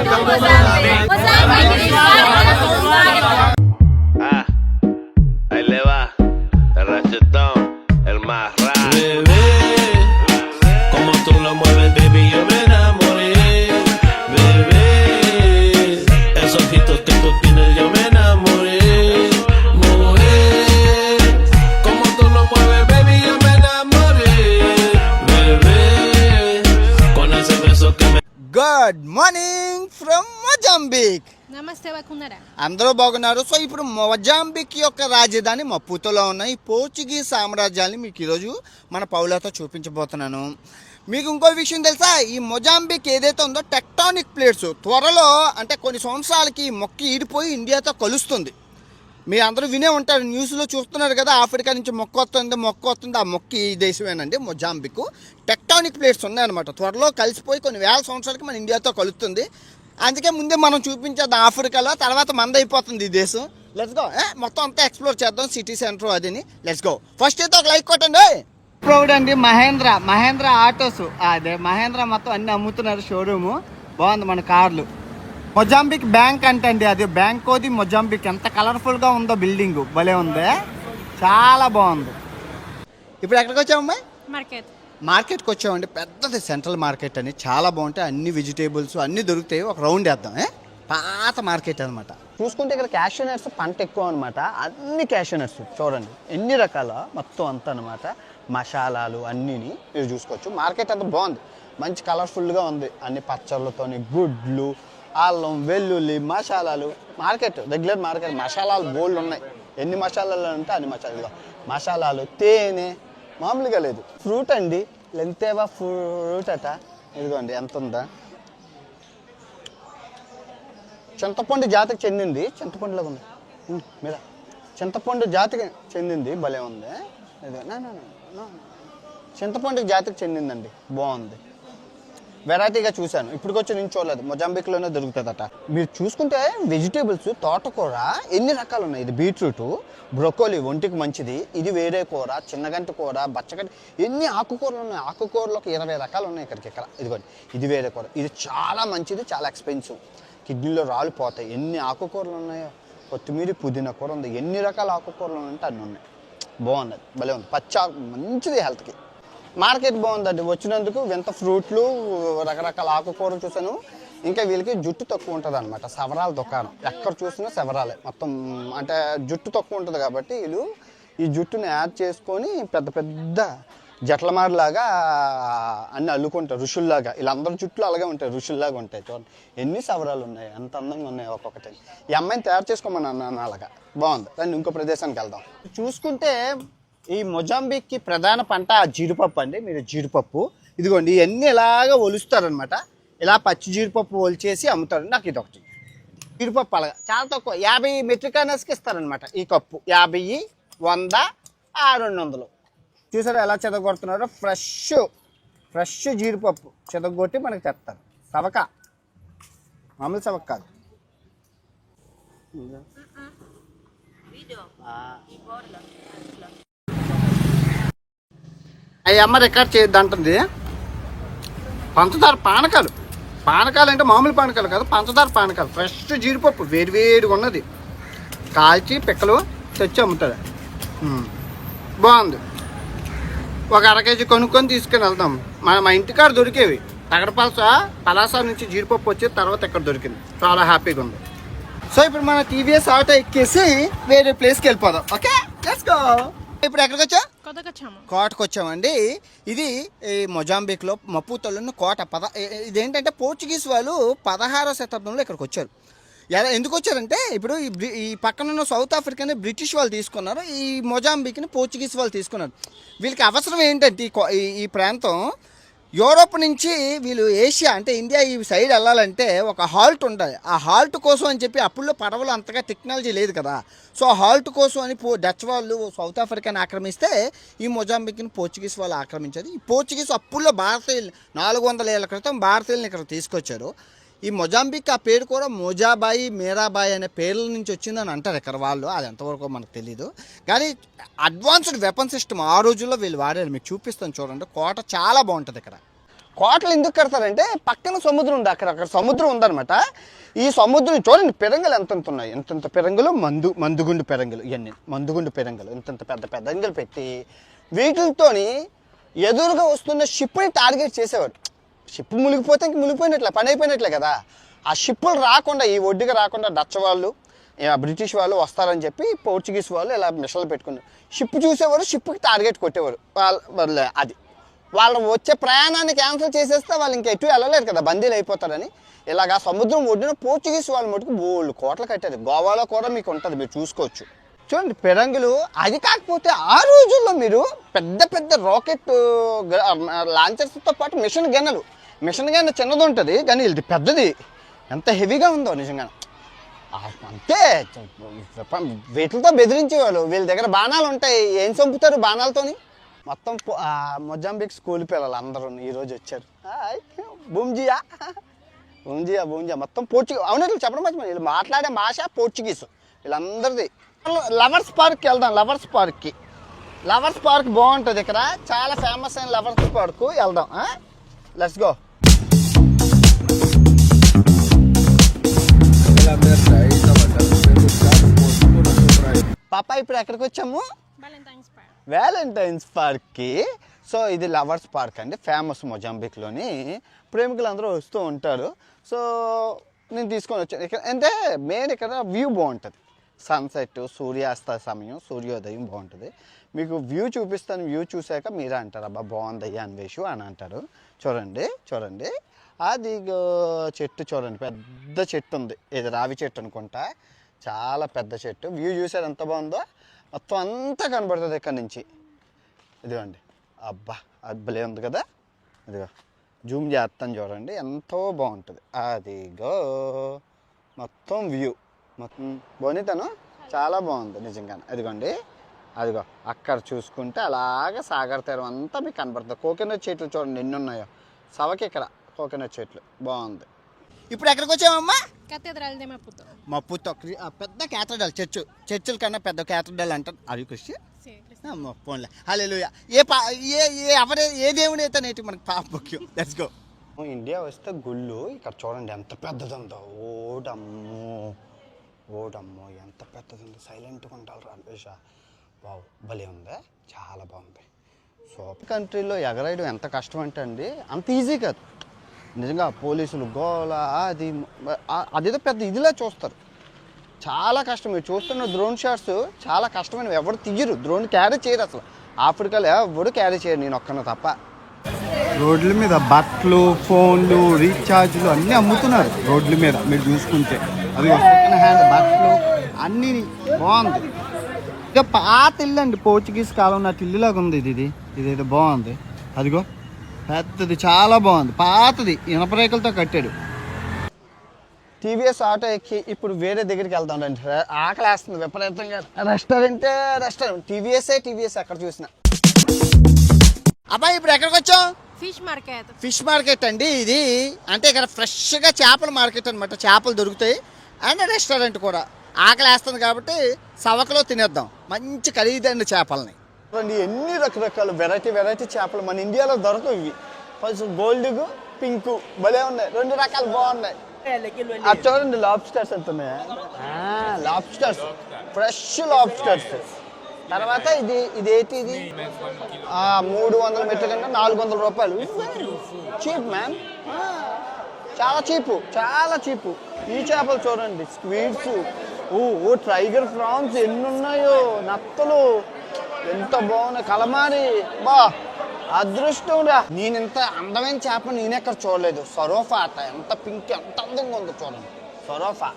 Ah, ahí le va el rachetón, el más raro. Bebé, como tú lo mueves, baby, yo me enamoré. Bebé, esos ojitos que tú tienes, yo me enamoré. Mujer, como tú lo mueves, baby, yo me enamoré. Bebé, con ese beso que me... good morning from Mozambique. నమస్తే వకున్నారా, అందరూ బాగున్నారు. So ఇప్పుడు Mozambique యొక్క రాజధాని మపుతోలో ఉన్న ఈ Portuguese సామ్రాజ్యాన్ని మీకు ఈరోజు మన పౌలతో చూపించబోతున్నాను. మీకు ఇంకో విషయం తెలుసా, ఈ మొజాంబిక్ ఏదైతే ఉందో టెక్టానిక్ ప్లేట్స్ త్వరలో అంటే కొన్ని సంవత్సరాలకి ఈ మొక్క ఈడిపోయి ఇండియాతో కలుస్తుంది. మీరు అందరూ వినే ఉంటారు, న్యూస్లో చూస్తున్నారు కదా, ఆఫ్రికా నుంచి మొక్క వస్తుంది. ఆ మొక్క ఈ దేశమేనండి మొజాంబిక్. టెక్టానిక్ ప్లేట్స్ ఉన్నాయన్నమాట, త్వరలో కలిసిపోయి కొన్ని వేల సంవత్సరాలకి మన ఇండియాతో కలుస్తుంది. అందుకే ముందే మనం చూపించేద్దాం ఆఫ్రికాలో, తర్వాత మనది అయిపోతుంది ఈ దేశం. లెట్స్ గో, మొత్తం అంతా ఎక్స్ప్లోర్ చేద్దాం, సిటీ సెంటర్ అదిని. Let's go. ఫస్ట్ అయితే ఒక లైక్ కొట్టండి. ప్రౌడ్ అండి మహేంద్ర ఆటోస్, అదే మహేంద్ర మొత్తం అన్ని అమ్ముతున్నారు, షోరూము బాగుంది. మన కార్లు మొజాంబిక్ బ్యాంక్ అంటండి, అది బ్యాంక్ కోది మొజాంబిక్. ఎంత కలర్ఫుల్గా ఉందో బిల్డింగ్, భలే ఉంది, చాలా బాగుంది. ఇప్పుడు ఎక్కడికి వచ్చామమ్మా? మార్కెట్కి వచ్చామండి, పెద్దది సెంట్రల్ మార్కెట్ అని, చాలా బాగుంటాయి. అన్ని వెజిటేబుల్స్ అన్నీ దొరుకుతాయి. ఒక రౌండ్ వేద్దాం. పాత మార్కెట్ అనమాట. చూసుకుంటే ఇక్కడ క్యాషూ నట్స్ పంట ఎక్కువ అనమాట. అన్ని క్యాషూ నట్స్ చూడండి ఎన్ని రకాల, మొత్తం అంతా అనమాట. మసాలాలు అన్నీని మీరు చూసుకోవచ్చు. మార్కెట్ అంతా బాగుంది, మంచి కలర్ఫుల్గా ఉంది. అన్ని పచ్చళ్ళతోని, గుడ్లు, అల్లం, వెల్లుల్లి, మసాలాలు. Market regular market. మసాలాలు బోల్డ్ ఉన్నాయి. ఎన్ని మసాలాలు అంటే అన్ని మసాలాలు. తేనె మామూలుగా లేదు. ఫ్రూట్ అండి, లెంతేవా ఫ్రూట్ అట, ఇదిగోండి ఎంత ఉందా. చింతపండు జాతికి చెందింది, చింతపండులాగా ఉంది మీద, చింతపండు జాతికి చెందింది, భలే ఉంది. చింతపండు జాతికి చెందిందండి, బాగుంది. వెరైటీగా చూశాను, ఇప్పటికొచ్చి నేను చూడలేదు. మొజాంబిక్లోనే దొరుకుతుందట. మీరు చూసుకుంటే వెజిటేబుల్స్, తోటకూర ఎన్ని రకాలు ఉన్నాయి. ఇది బీట్రూట్, బ్రొకోలీ ఒంటికి మంచిది. ఇది వేరే కూర, చిన్నగంటి కూర, బచ్చగంటి, ఎన్ని ఆకుకూరలు ఉన్నాయి. ఆకుకూరలకు 20 రకాలు ఉన్నాయి ఇక్కడ. ఇదిగోండి, ఇది వేరే కూర. ఇది చాలా మంచిది, చాలా ఎక్స్పెన్సివ్, కిడ్నీలో రాళ్ళు పోతాయి. ఎన్ని ఆకుకూరలు ఉన్నాయో. కొత్తిమీర, పుదీనా కూర ఉంది. ఎన్ని రకాల ఆకుకూరలు ఉన్నాయంటే అన్నీ ఉన్నాయి. బాగున్నది, భలే ఉంది. మంచిది హెల్త్కి. మార్కెట్ బాగుందండి. వచ్చినందుకు వింత ఫ్రూట్లు, రకరకాల ఆకుకూరలు చూసాను. ఇంకా వీళ్ళకి జుట్టు తక్కువ ఉంటుంది అనమాట. సవరాల దుకాణం, ఎక్కడ చూసినా సవరాలే మొత్తం. అంటే జుట్టు తక్కువ ఉంటుంది కాబట్టి వీళ్ళు ఈ జుట్టుని యాడ్ చేసుకొని పెద్ద పెద్ద జట్లమారిలాగా అన్ని అల్లుకుంటారు, ఋషుల్లాగా. వీళ్ళందరూ జుట్లు అలాగే ఉంటాయి, ఋషుల్లాగా ఉంటాయి. చూడండి ఎన్ని సవరాలు ఉన్నాయి, ఎంత అందంగా ఉన్నాయి ఒక్కొక్కటి. ఈ అమ్మాయిని తయారు చేసుకోమని అన్నాను, అలాగా బాగుంది. దాన్ని ఇంకో ప్రదేశానికి వెళ్దాం. చూసుకుంటే ఈ మొజాంబిక్కి ప్రధాన పంట జీడిపప్పు అండి. మీరు జీడిపప్పు ఇదిగోండి, ఇవన్నీ ఇలాగా ఒలుస్తారనమాట. ఇలా పచ్చి జీడిపప్పు ఒలిచేసి అమ్ముతారు. నాకు ఇది ఒకటి జీడిపప్పు అలాగా చాలా తక్కువ, 50 మెట్రిక్ టన్నులకి ఇస్తారనమాట ఈ కప్పు. 50, 100, 200. చూసారా ఎలా చెదగొడుతున్నారో. ఫ్రెష్ జీడిపప్పు చెదగొట్టి మనకి తెస్తారు. సవక, మామూలు సవక కాదు. అవి అమ్మ రికార్డ్ చేయొద్దు అంటుంది. పంచదార పానకాలు అంటే మామూలు పానకాలు కాదు, పంచదార పానకాలు. ఫ్రెష్ జీడిపప్పు వేడివేడిగా ఉన్నది, కాల్చి పిక్కలు తెచ్చి అమ్ముతుంది. బాగుంది. ఒక 1/2 కేజీ కొనుక్కొని తీసుకొని వెళ్దాం. మా ఇంటికాడ దొరికేవి. పలాస నుంచి జీడిపప్పు వచ్చి తర్వాత ఇక్కడ దొరికింది. చాలా హ్యాపీగా ఉంది. సో ఇప్పుడు మన టీవీఎస్ ఆటో ఎక్కేసి వేరే ప్లేస్కి వెళ్ళిపోదాం. Okay, let's go. ఇప్పుడు ఎక్కడికి వచ్చా? కోటకు వచ్చామండి. ఇది ఈ మొజాంబిక్లో మపుతోలోని కోట. ఇదేంటంటే పోర్చుగీస్ వాళ్ళు 16వ శతాబ్దంలో ఇక్కడికి వచ్చారు. ఎందుకు వచ్చారంటే, ఇప్పుడు ఈ పక్కనున్న సౌత్ ఆఫ్రికాని బ్రిటిష్ వాళ్ళు తీసుకున్నారు, ఈ మొజాంబిక్ని పోర్చుగీస్ వాళ్ళు తీసుకున్నారు. వీళ్ళకి అవసరం ఏంటంటే ఈ ప్రాంతం యూరోప్ నుంచి వీళ్ళు ఏషియా అంటే ఇండియా ఈ సైడ్ వెళ్ళాలంటే ఒక హాల్ట్ ఉండాలి. ఆ హాల్ట్ కోసం అని చెప్పి అప్పుల్లో పడవలు అంతగా టెక్నాలజీ లేదు కదా. సో ఆ హాల్ట్ కోసం అని డచ్ వాళ్ళు సౌత్ ఆఫ్రికాని ఆక్రమిస్తే ఈ మొజాంబిక్ని పోర్చుగీస్ వాళ్ళు ఆక్రమించారు. ఈ పోర్చుగీస్ అప్పుల్లో భారతీయులు 400 ఏళ్ల క్రితం భారతీయులను ఇక్కడ తీసుకొచ్చారు. ఈ మొజాంబిక్ ఆ పేరు కూడా మోజాబాయి, మీరాబాయి అనే పేర్ల నుంచి వచ్చిందని అంటారు ఇక్కడ వాళ్ళు. అది ఎంతవరకు మనకు తెలీదు. కానీ అడ్వాన్స్డ్ వెపన్ సిస్టమ్ ఆ రోజుల్లో వీళ్ళు వాడారు. మీకు చూపిస్తాను చూడండి. కోట చాలా బాగుంటుంది ఇక్కడ. కోటలు ఎందుకు కడతారంటే పక్కన సముద్రం ఉంది, అక్కడ సముద్రం ఉందన్నమాట. ఈ సముద్రం చూడండి, పెరంగలు ఎంతెంత ఉన్నాయి, ఎంతెంత పెరంగలు, మందుగుండు పెరంగలు, ఇవన్నీ మందుగుండు పెరంగలు, ఇంతంత పెద్ద పెరంగలు పెట్టి వీటితోని ఎదురుగా వస్తున్న షిప్ని టార్గెట్ చేసేవారు. షిప్ మునిగిపోతే ఇంక మునిగిపోయినట్లే, పని అయిపోయినట్లే కదా. ఆ షిప్పులు రాకుండా, ఈ ఒడ్డుగా రాకుండా డచ్ వాళ్ళు, బ్రిటిష్ వాళ్ళు వస్తారని చెప్పి పోర్చుగీస్ వాళ్ళు ఇలా మిషన్లు పెట్టుకున్నారు. షిప్ చూసేవారు, షిప్కి టార్గెట్ కొట్టేవారు. అది వాళ్ళు వచ్చే ప్రయాణాన్ని క్యాన్సిల్ చేసేస్తే వాళ్ళు ఇంకా ఎటు వెళ్ళలేరు కదా, బందీలు అయిపోతారని ఇలాగా సముద్రం ఒడ్డున పోర్చుగీస్ వాళ్ళు మటుకు బోళ్ళు కోటలు కట్టారు. గోవాలో కూడా మీకు ఉంటుంది, మీరు చూసుకోవచ్చు. చూడండి పెరంగులు. అది కాకపోతే ఆ రోజుల్లో మీరు పెద్ద పెద్ద రాకెట్ లాంచర్స్తో పాటు మిషన్ గన్నులు చిన్నది ఉంటుంది కానీ ఇది పెద్దది, ఎంత హెవీగా ఉందో నిజంగా. అంతే వీటితో బెదిరించేవాళ్ళు. వీళ్ళ దగ్గర బాణాలు ఉంటాయి, ఏం చంపుతారు బాణాలతోని. మొత్తం మొజాంబిక్ స్కూల్ పిల్లలు అందరూ ఈరోజు వచ్చారు. బూంజియా మొత్తం పోర్చుగీస్. అవునట్లు చెప్పడం మంచి, వీళ్ళు మాట్లాడే భాష పోర్చుగీసు వీళ్ళందరిది. లవర్స్ పార్క్కి వెళ్దాం. లవర్స్ పార్క్ బాగుంటుంది, ఇక్కడ చాలా ఫేమస్ అయిన లవర్స్ పార్క్ వెళ్దాం. Let's go. పాపా ఇప్పుడు ఎక్కడికి వచ్చాము? వ్యాలంటైన్స్ పార్క్కి. సో ఇది లవర్స్ పార్క్ అండి, ఫేమస్ మొజాంబిక్లోని. ప్రేమికులు అందరూ వస్తూ ఉంటారు. సో నేను తీసుకొని వచ్చాను. ఇక్కడ అంటే మెయిన్ ఇక్కడ వ్యూ బాగుంటుంది, సన్సెట్, సూర్యాస్త సమయం, సూర్యోదయం బాగుంటుంది. మీకు వ్యూ చూపిస్తాను, వ్యూ చూశాక మీరే అంటారు అబ్బా బాగుందయ్యా అన్వేషు అని అంటారు. చూడండి అది చెట్టు చూడండి, పెద్ద చెట్టు ఉంది, ఇది రావి చెట్టు అనుకుంటా, చాలా పెద్ద చెట్టు. వ్యూ చూసారు ఎంత బాగుందో, మొత్తం అంతా కనబడుతుంది ఇక్కడ నుంచి. ఇదిగోండి, అబ్బా అది భలే ఉంది కదా. ఇదిగో జూమ్ చేస్తాను చూడండి, ఎంతో బాగుంటుంది. అదిగో మొత్తం వ్యూ, మొత్తం బోనితను చాలా బాగుంది నిజంగానే. అదిగో అక్కడ చూసుకుంటే అలాగ సాగర్ తీరం అంతా మీకు కనబడుతుంది. కోకోనట్ చెట్లు చూడండి ఎన్ని ఉన్నాయో, సవకి ఇక్కడ కోకోనట్ చెట్లు బాగుంది. ఇప్పుడు ఎక్కడికి వచ్చామమ్మా? మప్పుతో పెద్ద క్యాథడ్రల్, చర్చిల కన్నా పెద్ద క్యాథడ్రల్ అంటారు. అది క్రిస్టియన్ పోన్లే. హల్లెలూయా. ఏ దేవుని అయితే నేటి మనకి పాప ముఖ్యం. Let's go. ఇండియా వస్తే గుళ్ళు ఇక్కడ చూడండి ఎంత పెద్దదుందో. ఓడమ్మో ఎంత పెద్దదుందో. సైలెంట్గా ఉంటారు అన్వేష. బావు భలే ఉందా, చాలా బాగుంది. సో కంట్రీలో ఎగరేయడం ఎంత కష్టం అంటే అండి, అంత ఈజీ కాదు నిజంగా. పోలీసులు గోల అదేదో పెద్ద ఇదిలా చూస్తారు, చాలా కష్టం. మీరు చూస్తున్న డ్రోన్ షాట్స్ చాలా కష్టమైనవి, ఎవరు తీయరు, డ్రోన్ క్యారీ చేయరు అసలు. ఆఫ్రికాలో ఎవరు క్యారీ చేయరు, నేను ఒక్కను తప్ప. రోడ్ల మీద బట్టలు, ఫోన్లు, రీఛార్జ్లు అన్నీ అమ్ముతున్నారు రోడ్ల మీద. మీరు చూసుకుంటే అది సెకండ్ హ్యాండ్ బట్టలు అన్నీ బాగుంది. ఇక పాత ఇల్లు అండి, పోర్చుగీస్ కాలం నాటి ఇల్లులాగా ఉంది ఇదేదో బాగుంది. అదిగో పెద్దది, చాలా బాగుంది, పాతది, ఇనపరేకలతో కట్టాడు. టీవీఎస్ ఆటో ఎక్కి ఇప్పుడు వేరే దగ్గరికి వెళ్తాం రండి. ఆకలి వేస్తుంది విపరీతంగా. రెస్టారెంట్ టీవీఎస్ అక్కడ చూసిన. అబ్బాయి ఇప్పుడు ఎక్కడికి వచ్చాం? ఫిష్ మార్కెట్ అండి ఇది. అంటే ఇక్కడ ఫ్రెష్గా చేపల మార్కెట్ అనమాట, చేపలు దొరుకుతాయి. అండ్ రెస్టారెంట్ కూడా. ఆకలి వేస్తుంది కాబట్టి సవకలో తినేద్దాం మంచి ఖరీదైన చేపలని. ఎన్ని రకరకాల వెరైటీ చేపలు మన ఇండియాలో దొరకవు ఇవి. కొంచెం గోల్డ్, పింక్ భలే ఉన్నాయి, రెండు రకాలు బాగున్నాయి. అది చూడండి లాబ్స్టర్స్ ఎంత ఉన్నాయా, లాబ్స్టర్స్, ఫ్రెష్ లాబ్స్టర్స్. తర్వాత ఇదేంటి, ఇది 300 మెట్రిక్ అంటే 400 రూపాయలు. చీప్ మ్యాన్, చాలా చీపు. ఈ చేపలు చూడండి, స్క్వీడ్స్, టైగర్ ప్రాన్స్ ఎన్ని ఉన్నాయో, నత్తలు ఎంత బాగున్నాయి, కలమారి. బా అదృష్టం రా, నేను ఇంత అందమైన చేప నేనెక్కడ చూడలేదు. సరోఫా అట ఎంత పింక్, ఎంత అందంగా ఉందో చూడండి. సరోఫా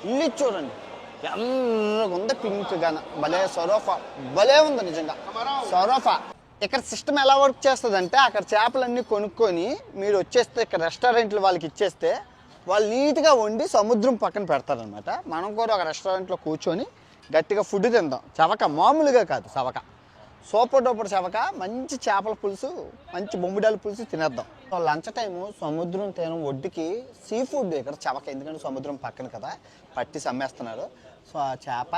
ఇల్లు చూడండి ఎర్రగా ఉంది, పింక్ గాన భలే. సరోఫా భలే ఉంది నిజంగా. సరోఫా ఇక్కడ సిస్టమ్ ఎలా వర్క్ చేస్తుంది అంటే, అక్కడ చేపలన్నీ కొనుక్కొని మీరు వచ్చేస్తే ఇక్కడ రెస్టారెంట్లు వాళ్ళకి ఇచ్చేస్తే వాళ్ళు నీట్గా వండి సముద్రం పక్కన పెడతారనమాట. మనం కూడా ఒక రెస్టారెంట్లో కూర్చొని గట్టిగా ఫుడ్ తిందాం. చవక మామూలుగా కాదు, చవక సూపర్ డూపర్ చవక, మంచి చేపల పులుసు, మంచి బొమ్మిడాల పులుసు తినేద్దాం. లంచ్ టైము సముద్రం తీరం ఒడ్డుకి సీ ఫుడ్ ఇక్కడ చవక, ఎందుకంటే సముద్రం పక్కన కదా పట్టి సమ్మేస్తున్నారు. సో ఆ చేప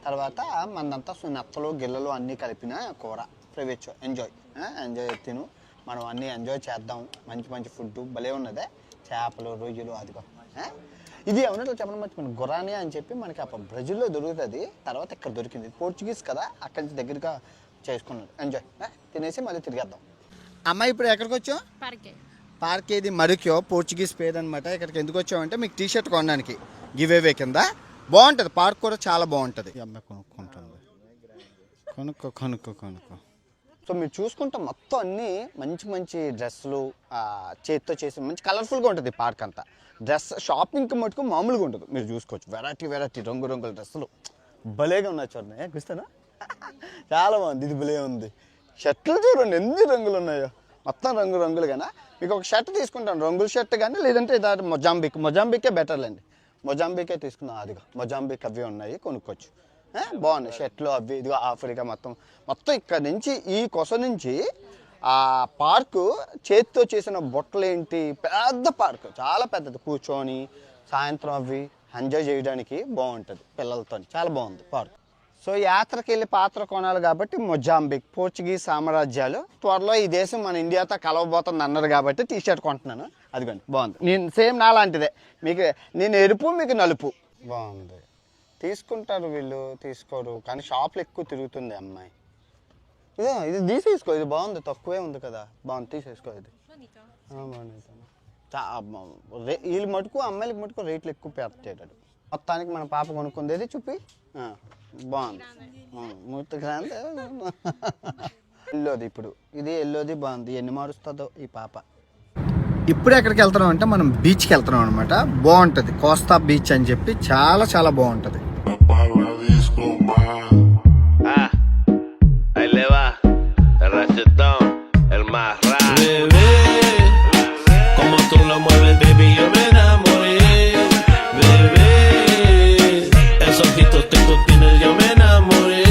తర్వాత మనంతా నత్తలు గిల్లలు అన్నీ కలిపిన కూర. ప్రైవేట్ ఎంజాయ్ తిను. మనం అన్నీ ఎంజాయ్ చేద్దాం. మంచి మంచి ఫుడ్ భలే ఉన్నదే, చేపలు రొయ్యలు అదిగో. ఇది అవునట్లు చెప్పడం మర్చిపోయింది, గురాని అని చెప్పి మనకి అప్పుడు బ్రెజిల్లో దొరుకుతుంది, తర్వాత ఇక్కడ దొరికింది. పోర్చుగీస్ కదా, అక్కడి నుంచి దగ్గరగా చేసుకున్నాడు. ఎంజాయ్ తినేసి మళ్ళీ తిరిగేద్దాం. అమ్మాయి ఇప్పుడు ఎక్కడికి వచ్చావు? పార్క్ ఏది మరిక్యో, పోర్చుగీస్ పేరు అనమాట. ఇక్కడికి ఎందుకు వచ్చామంటే మీకు టీ షర్ట్ కొనడానికి గివేవే కింద. బాగుంటుంది పార్క్ కూడా, చాలా బాగుంటుంది. ఈ అమ్మాయి కొనుక్కుంటుంది, కొనుక్కో. సో మీరు చూసుకుంటే మొత్తం అన్నీ మంచి మంచి డ్రెస్సులు చేతితో చేసి మంచి కలర్ఫుల్గా ఉంటుంది పార్క్ అంతా. డ్రెస్ షాపింగ్కి మటుకు మామూలుగా ఉంటుంది, మీరు చూసుకోవచ్చు. వెరైటీ రంగుల డ్రెస్సులు భలేగా ఉన్నాయి. చూడండి చూస్తానా, చాలా బాగుంది. ఇది భలే ఉంది. షర్ట్లు చూడండి ఎన్ని రంగులు ఉన్నాయో, మొత్తం రంగులుగానా. మీకు ఒక షర్ట్ తీసుకుంటాను, రంగుల షర్ట్ కానీ, లేదంటే ఇదాటి మొజాంబికే బెటర్లేండి. మొజాంబికే తీసుకున్నాం. అదిగో మొజాంబిక్ అవి ఉన్నాయి, కొనుక్కోవచ్చు. బాగున్నాయి షర్ట్లు అవి. ఇదిగో ఆఫ్రికా మొత్తం ఇక్కడ నుంచి ఈ కొస నుంచి ఆ పార్కు చేతితో చేసిన బొట్టలేంటి, పెద్ద పార్కు, చాలా పెద్దది. కూర్చొని సాయంత్రం అవి ఎంజాయ్ చేయడానికి బాగుంటుంది పిల్లలతో, చాలా బాగుంది పార్క్. సో యాత్రకి వెళ్ళి పాత్ర కొనాలి కాబట్టి మొజాంబిక్, పోర్చుగీస్ సామ్రాజ్యాలు. త్వరలో ఈ దేశం మన ఇండియాతో కలవబోతుంది అన్నారు కాబట్టి టీ షర్ట్ కొంటున్నాను. అదిగోండి బాగుంది. నేను సేమ్ నాలాంటిదే, మీకు నేను ఎరుపు మీకు నలుపు. బాగుంది. తీసుకుంటారు వీళ్ళు, తీసుకోరు కానీ షాప్లు ఎక్కువ తిరుగుతుంది అమ్మాయి. ఇది తీసేసుకో, ఇది బాగుంది, తక్కువే ఉంది కదా, బాగుంది, తీసేసుకో. ఇది వీళ్ళు మటుకు అమ్మాయిలకి మటుకు రేట్లు ఎక్కువ పెట్టాడు. మొత్తానికి మన పాప కొనుక్కుంది చూపి. బాగుంది, మూర్తి గ్రాండ్. ఎల్లోది ఇప్పుడు, ఇది ఎల్లోది బాగుంది. ఎన్ని మారుస్తుందో ఈ పాప. ఇప్పుడు ఎక్కడికి వెళ్తున్నాం అంటే మనం బీచ్కి వెళ్తున్నాం అనమాట. బాగుంటుంది, కోస్తా బీచ్ అని చెప్పి, చాలా బాగుంటుంది. Ahí le va, el rachetón, el más raro. Bebé, como tú lo mueves, baby, yo me enamoré. Bebé, esos ojitos que tú tienes, yo me enamoré.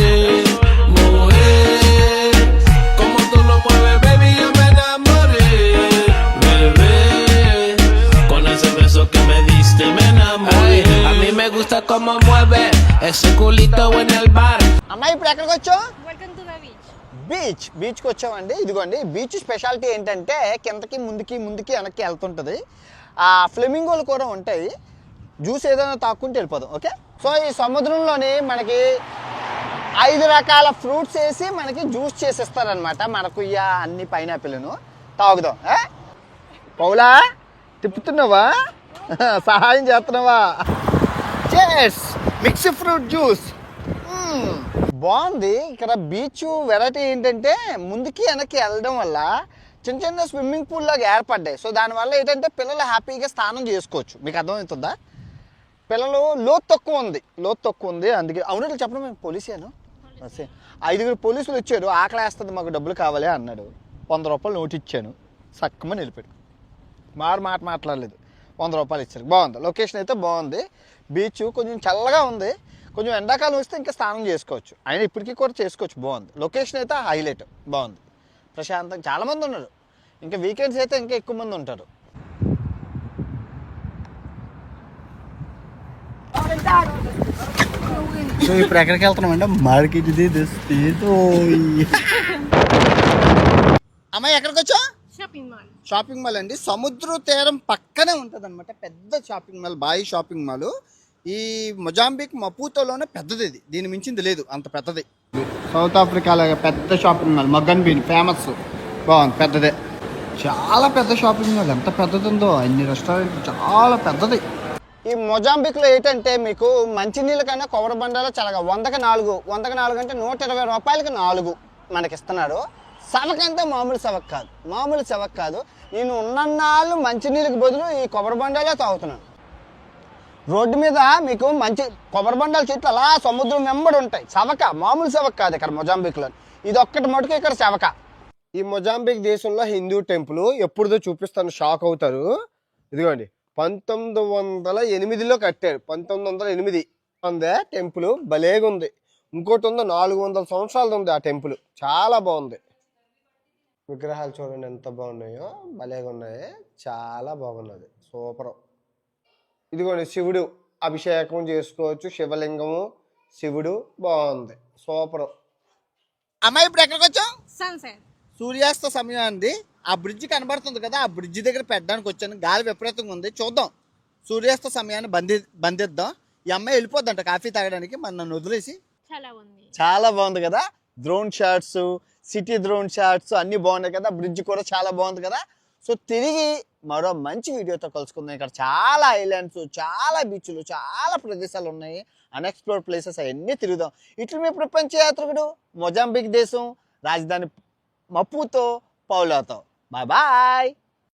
Mujer, como tú lo mueves, baby, yo me enamoré. Bebé, con ese beso que me diste, me enamoré. Ay, a mí me gusta cómo mueve ese culito en el bar. అమ్మాయి ఇప్పుడు ఎక్కడికి వచ్చావు? బీచ్కి వచ్చామండి. ఇదిగోండి beach speciality ఏంటంటే కిందకి ముందుకి వెనక్కి వెళ్తుంటుంది. ఆ ఫ్లెమింగోలు కూడా ఉంటాయి. జ్యూస్ ఏదైనా తాక్కుంటే వెళ్ళిపోదాం. ఓకే. సో ఈ సముద్రంలోని మనకి 5 రకాల ఫ్రూట్స్ వేసి మనకి జ్యూస్ చేసిస్తారనమాట. మరకుయ్య అన్ని పైనాపిల్ను తాగుదాం. పౌలా తిప్పుతున్నావా, సహాయం చేస్తున్నావా? Chairs, mix fruit juice. బాగుంది. ఇక్కడ బీచ్ వెరైటీ ఏంటంటే ముందుకి వెనక్కి వెళ్ళడం వల్ల చిన్న స్విమ్మింగ్ పూల్ లాగా ఏర్పడ్డాయి. సో దానివల్ల ఏంటంటే పిల్లలు హ్యాపీగా స్నానం చేసుకోవచ్చు. మీకు అర్థమవుతుందా? పిల్లలు లోతు తక్కువ ఉంది అందుకే. అవును చెప్పడం మేము పోలీసేను. 5 పోలీసులు వచ్చారు, ఆకలి వేస్తుంది మాకు డబ్బులు కావాలి అన్నాడు. 100 రూపాయలు నోటు ఇచ్చాను, సక్కమని వెళ్ళిపోయాడు. మాట మాట్లాడలేదు, 100 రూపాయలు ఇచ్చారు. బాగుంది, లొకేషన్ అయితే బాగుంది. బీచ్ కొంచెం చల్లగా ఉంది. కొంచెం ఎండాకాలం వస్తే ఇంకా స్నానం చేసుకోవచ్చు, అయినా ఇప్పటికీ కూడా చేసుకోవచ్చు. బాగుంది, లొకేషన్ అయితే హైలైట్, బాగుంది, ప్రశాంతంగా. చాలామంది ఉన్నారు, ఇంకా వీకెండ్స్ అయితే ఇంకా ఎక్కువ మంది ఉంటారు. సో ఇప్పుడు ఎక్కడికి వెళ్తున్నాం అంటే మార్కెట్. అమ్మాయి ఎక్కడికి వచ్చా? షాపింగ్ మాల్ అండి. సముద్ర తీరం పక్కనే ఉంటుంది అనమాట, పెద్ద షాపింగ్ మాల్, బాయి షాపింగ్ మాల్. ఈ మొజాంబిక్ మపూతోలోనే పెద్దది ఇది, దీని మించింది లేదు, అంత పెద్దది. సౌత్ ఆఫ్రికాలో పెద్ద షాపింగ్ మాల్ మగన్బీన్ ఫేమస్, బాగుంది, పెద్దదే, చాలా పెద్ద షాపింగ్ మాల్. ఎంత పెద్దది ఉందో, అన్ని రెస్టారెంట్, చాలా పెద్దది. ఈ మొజాంబిక్లో ఏంటంటే మీకు మంచినీళ్ళ కన్నా కొబ్బరి బండాలు చల్లగా 100కి 4 అంటే 120 రూపాయలకి 4 మనకి ఇస్తున్నారు. సవకంతా మామూలు సవక్ కాదు. నేను ఉన్నన్నాళ్ళు మంచినీళ్ళకి బదులు ఈ కొబ్బరి బండాలే తాగుతున్నాను. రోడ్డు మీద మీకు మంచి కొబ్బరి బండాల చెట్లు అలా సముద్రం వెంబడి ఉంటాయి. సవక, మామూలు సవక కాదు ఇక్కడ మొజాంబిక్లో. ఇది ఒక్కటి మటుకు ఇక్కడ సవక. ఈ మొజాంబిక్ దేశంలో హిందూ టెంపుల్ ఎప్పుడుదో చూపిస్తాను, షాక్ అవుతారు. ఇదిగోండి, 1908లో కట్టారు. 1908 ఉందే టెంపుల్, భలేగా ఉంది. ఇంకోటి ఉందో 400 సంవత్సరాలది ఉంది ఆ టెంపుల్, చాలా బాగుంది. విగ్రహాలు చూడండి ఎంత బాగున్నాయో, భలేగా ఉన్నాయి, చాలా బాగున్నది, సూపర్. ఇదిగోండి శివుడు, అభిషేకం చేసుకోవచ్చు, శివలింగము, శివుడు, బాగుంది, సూపర్. అమ్మాయి ఇప్పుడు ఎక్కడికి వచ్చాం? సన్సెట్, సూర్యాస్త సమయం అండి. ఆ బ్రిడ్జ్ కనబడుతుంది కదా, ఆ బ్రిడ్జ్ దగ్గర పెట్టడానికి వచ్చాను. గాలి విపరీతంగా ఉంది, చూద్దాం. సూర్యాస్త సమయాన్ని బంధిద్దాం. ఈ అమ్మాయి వెళ్ళిపోద్దంట కాఫీ తాగడానికి, మరి నన్ను వదిలేసి. చాలా బాగుంది కదా, drone shots, city drone shots అన్నీ బాగున్నాయి కదా, బ్రిడ్జ్ కూడా చాలా బాగుంది కదా. సో తిరిగి మరో మంచి వీడియోతో కలుసుకుందాం. ఇక్కడ చాలా ఐలాండ్స్, చాలా బీచ్లు, చాలా ప్రదేశాలు ఉన్నాయి, అన్ఎక్స్ప్లోర్డ్ ప్లేసెస్, అవన్నీ తిరుగుదాం. ఇట్లు మీ ప్రపంచ యాత్రికుడు, మొజాంబిక్ దేశం రాజధాని మపుతో పౌలాతో. Bye bye.